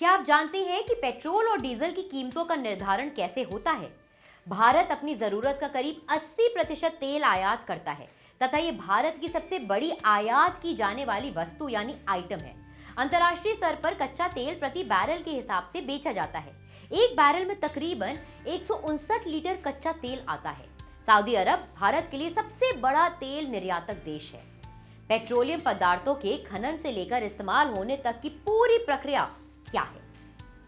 क्या आप जानते हैं कि पेट्रोल और डीजल की कीमतों का निर्धारण कैसे होता है? भारत अपनी जरूरत का करीब 80% तेल आयात करता है तथा ये भारत की सबसे बड़ी आयात की जाने वाली वस्तु यानी आइटम है। अंतर्राष्ट्रीय स्तर पर कच्चा तेल प्रति बैरल के हिसाब से बेचा जाता है। एक बैरल में तकरीबन 159 लीटर कच्चा तेल आता है। सऊदी अरब भारत के लिए सबसे बड़ा तेल निर्यातक देश है। पेट्रोलियम पदार्थों के खनन से लेकर इस्तेमाल होने तक की पूरी प्रक्रिया क्या है?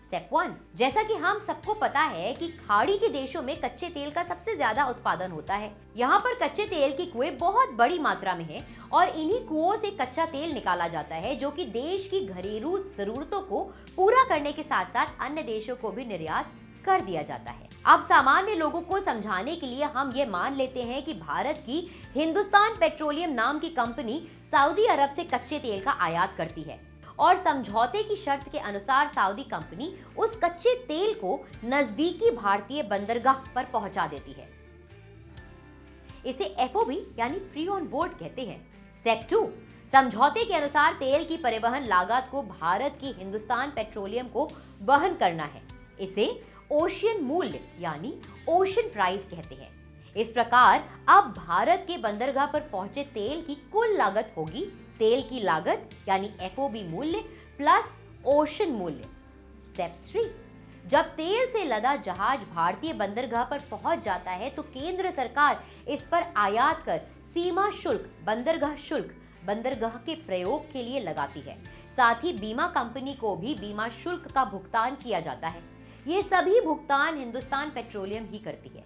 स्टेप 1, जैसा कि हम सबको पता है कि खाड़ी के देशों में कच्चे तेल का सबसे ज्यादा उत्पादन होता है। यहाँ पर कच्चे तेल की कुएं बहुत बड़ी मात्रा में हैं और इन्हीं कुओं से कच्चा तेल निकाला जाता है, जो कि देश की घरेलू जरूरतों को पूरा करने के साथ साथ अन्य देशों को भी निर्यात कर दिया जाता है। अब सामान्य लोगों को समझाने के लिए हम ये मान लेते हैं कि भारत की हिंदुस्तान पेट्रोलियम नाम की कंपनी सऊदी अरब से कच्चे तेल का आयात करती है और समझौते की शर्त के अनुसार सऊदी कंपनी उस कच्चे तेल को नजदीकी भारतीय बंदरगाह पर पहुंचा देती है। इसे FOB यानी फ्री ऑन बोर्ड कहते हैं। स्टेप 2, समझौते के अनुसार तेल की परिवहन लागत को भारत की हिंदुस्तान पेट्रोलियम को वहन करना है। इसे ओशियन मूल्य यानी ओशन प्राइस कहते हैं। इस प्रकार अब भारत के बंदरगाह पर पहुंचे तेल की कुल लागत होगी तेल की लागत यानी FOB मूल्य प्लस ओशन मूल्य। स्टेप 3, जब तेल से लदा जहाज भारतीय बंदरगाह पर पहुंच जाता है तो केंद्र सरकार इस पर आयात कर सीमा शुल्क बंदरगाह के प्रयोग के लिए लगाती है। साथ ही बीमा कंपनी को भी बीमा शुल्क का भुगतान किया जाता है। ये सभी भुगतान हिंदुस्तान पेट्रोलियम ही करती है।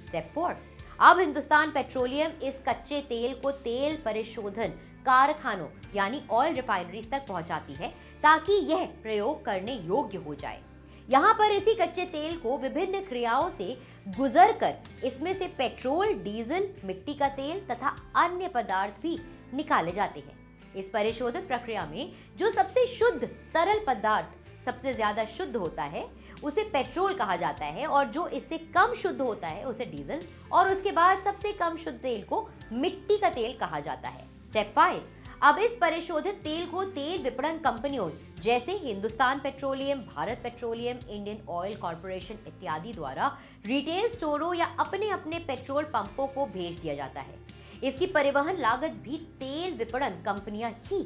स्टेप 4, अब हिंदुस्तान पेट्रोलियम इस कच्चे तेल को तेल परिशोधन कारखानों यानी ऑयल रिफाइनरीज तक पहुंचाती है ताकि यह प्रयोग करने योग्य हो जाए। यहाँ पर इसी कच्चे तेल को विभिन्न क्रियाओं से गुजरकर इसमें से पेट्रोल, डीजल, मिट्टी का तेल तथा अन्य पदार्थ भी निकाले जाते हैं। इस परिशोधन प्रक्रिया में जो सबसे शुद्ध तरल पदार्थ सबसे ज्यादा शुद्ध होता है उसे पेट्रोल कहा जाता है और जो इससे कम शुद्ध होता है उसे डीजल और उसके बाद सबसे कम शुद्ध तेल को मिट्टी का तेल कहा जाता है। स्टेप 5, अब इस परिशोधित तेल को तेल विपणन कंपनियों जैसे Hindustan petroleum, Bharat petroleum, Indian oil corporation इत्यादि द्वारा रिटेल स्टोरों या अपने अपने पेट्रोल पंपों को भेज दिया जाता है। इसकी परिवहन लागत भी तेल विपणन कंपनियां ही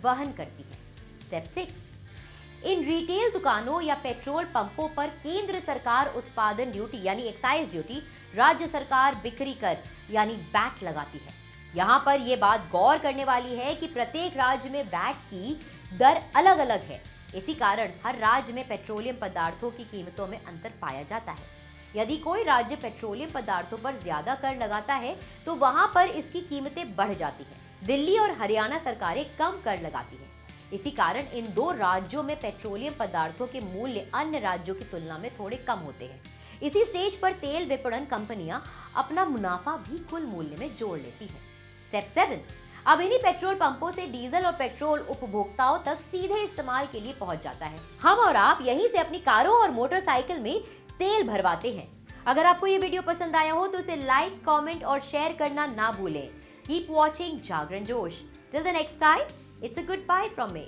वहन करती है। स्टेप 6, इन रिटेल दुकानों या पेट्रोल पंपों पर केंद्र सरकार उत्पादन ड्यूटी यानी एक्साइज ड्यूटी, राज्य सरकार बिक्री कर यानी वैट लगाती है। यहाँ पर यह बात गौर करने वाली है कि प्रत्येक राज्य में वैट की दर अलग अलग है। इसी कारण हर राज्य में पेट्रोलियम पदार्थों की कीमतों में अंतर पाया जाता है। यदि कोई राज्य पेट्रोलियम पदार्थों पर ज्यादा कर लगाता है तो वहां पर इसकी कीमतें बढ़ जाती हैं। दिल्ली और हरियाणा सरकारें कम कर लगाती हैं। इसी कारण इन दो राज्यों में पेट्रोलियम पदार्थों के मूल्य अन्य राज्यों की तुलना में थोड़े कम होते हैं। इसी स्टेज पर तेल विपणन कंपनियां अपना मुनाफा भी कुल मूल्य में जोड़ लेती हैं। स्टेप 7, अब इन्हीं पेट्रोल पंपों से डीजल और पेट्रोल उपभोक्ताओं तक सीधे इस्तेमाल के लिए पहुंच जाता है। हम और आप यहीं से अपनी कारों और मोटरसाइकिल में तेल भरवाते हैं। अगर आपको ये वीडियो पसंद आया हो तो इसे लाइक, कमेंट और शेयर करना ना भूलें। कीप वॉचिंग जागरण जोश। Till the next time, it's a goodbye from me.